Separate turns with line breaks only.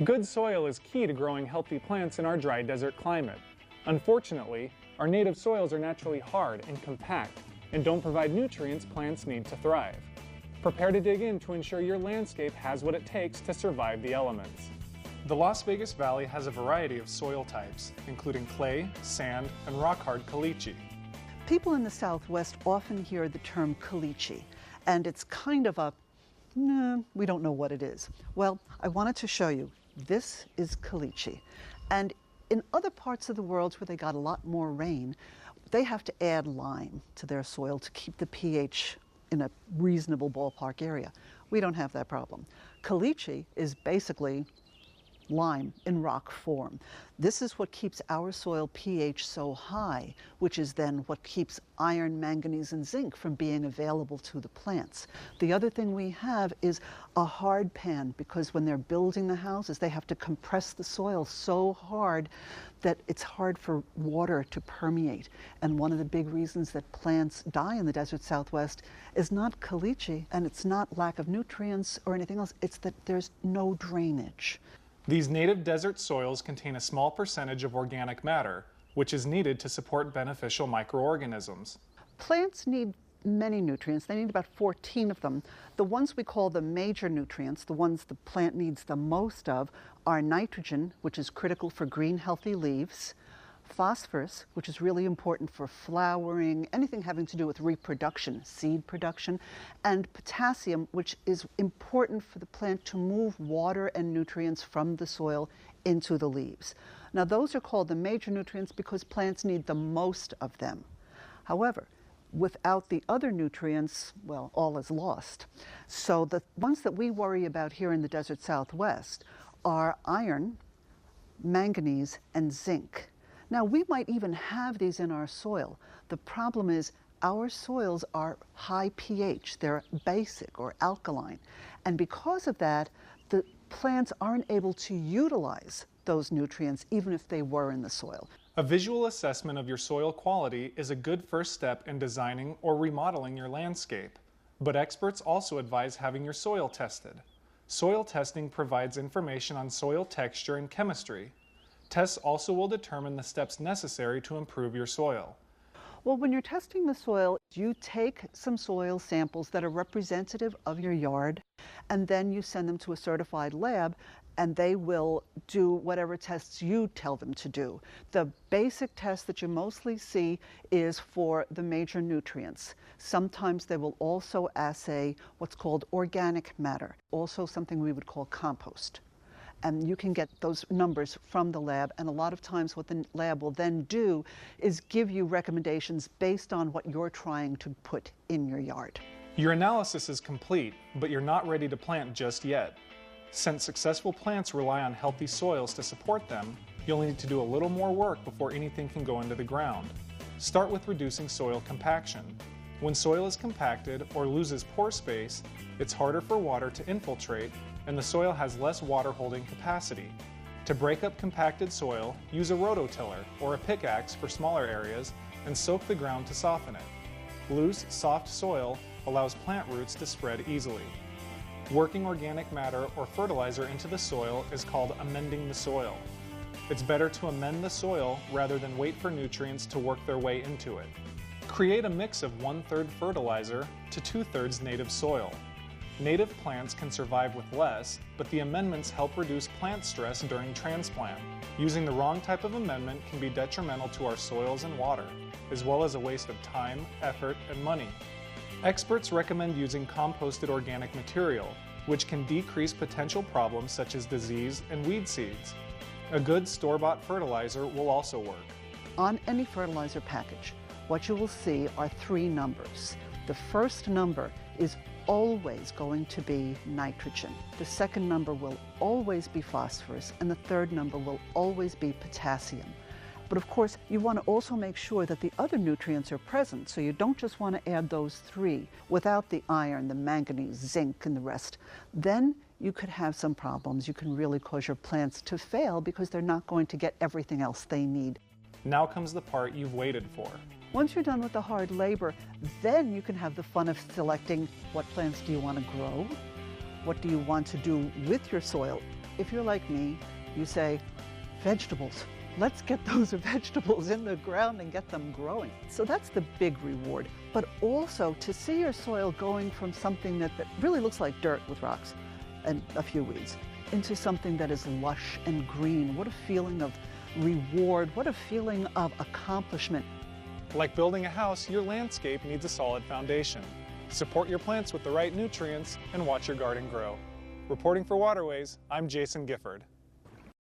Good soil is key to growing healthy plants in our dry desert climate. Unfortunately, our native soils are naturally hard and compact and don't provide nutrients plants need to thrive. Prepare to dig in to ensure your landscape has what it takes to survive the elements.
The Las Vegas Valley has a variety of soil types, including clay, sand, and rock-hard caliche.
People in the Southwest often hear the term caliche, and it's kind of a, nah, we don't know what it is. Well, I wanted to show you. This is caliche. And in other parts of the world where they got a lot more rain, they have to add lime to their soil to keep the pH in a reasonable ballpark area. We don't have that problem. Caliche is basically lime in rock form. This is what keeps our soil pH so high, which is then what keeps iron, manganese, and zinc from being available to the plants. The other thing we have is a hard pan, because when they're building the houses, they have to compress the soil so hard that it's hard for water to permeate. And one of the big reasons that plants die in the desert Southwest is not caliche, and it's not lack of nutrients or anything else, it's that there's no drainage.
These native desert soils contain a small percentage of organic matter, which is needed to support beneficial microorganisms.
Plants need many nutrients. They need about 14 of them. The ones we call the major nutrients, the ones the plant needs the most of, are nitrogen, which is critical for green, healthy leaves, phosphorus, which is really important for flowering, anything having to do with reproduction, seed production, and potassium, which is important for the plant to move water and nutrients from the soil into the leaves. Now, those are called the major nutrients because plants need the most of them. However, without the other nutrients, well, all is lost. So the ones that we worry about here in the desert Southwest are iron, manganese, and zinc. Now, we might even have these in our soil. The problem is our soils are high pH. They're basic or alkaline. And because of that, the plants aren't able to utilize those nutrients even if they were in the soil.
A visual assessment of your soil quality is a good first step in designing or remodeling your landscape. But experts also advise having your soil tested. Soil testing provides information on soil texture and chemistry. Tests also will determine the steps necessary to improve your soil.
Well, when you're testing the soil, you take some soil samples that are representative of your yard, and then you send them to a certified lab, and they will do whatever tests you tell them to do. The basic test that you mostly see is for the major nutrients. Sometimes they will also assay what's called organic matter, also something we would call compost. And you can get those numbers from the lab, and a lot of times what the lab will then do is give you recommendations based on what you're trying to put in your yard.
Your analysis is complete, but you're not ready to plant just yet. Since successful plants rely on healthy soils to support them, you'll need to do a little more work before anything can go into the ground. Start with reducing soil compaction. When soil is compacted or loses pore space, it's harder for water to infiltrate, and the soil has less water-holding capacity. To break up compacted soil, use a rototiller or a pickaxe for smaller areas and soak the ground to soften it. Loose, soft soil allows plant roots to spread easily. Working organic matter or fertilizer into the soil is called amending the soil. It's better to amend the soil rather than wait for nutrients to work their way into it. Create a mix of 1/3 fertilizer to 2/3 native soil. Native plants can survive with less, but the amendments help reduce plant stress during transplant. Using the wrong type of amendment can be detrimental to our soils and water, as well as a waste of time, effort, and money. Experts recommend using composted organic material, which can decrease potential problems such as disease and weed seeds. A good store-bought fertilizer will also work.
On any fertilizer package, what you will see are 3 numbers. The first number is always going to be nitrogen. The second number will always be phosphorus, and the third number will always be potassium. But of course, you want to also make sure that the other nutrients are present, so you don't just want to add those 3 without the iron, the manganese, zinc, and the rest. Then you could have some problems. You can really cause your plants to fail because they're not going to get everything else they need.
Now comes the part you've waited for.
Once you're done with the hard labor, then you can have the fun of selecting what plants do you want to grow, what do you want to do with your soil, if you're like me, you say, vegetables. Let's get those vegetables in the ground and get them growing. So that's the big reward. But also to see your soil going from something that really looks like dirt with rocks and a few weeds into something that is lush and green. What a feeling of reward, what a feeling of accomplishment.
Like building a house, your landscape needs a solid foundation. Support your plants with the right nutrients and watch your garden grow. Reporting for Waterways, I'm Jason Gifford.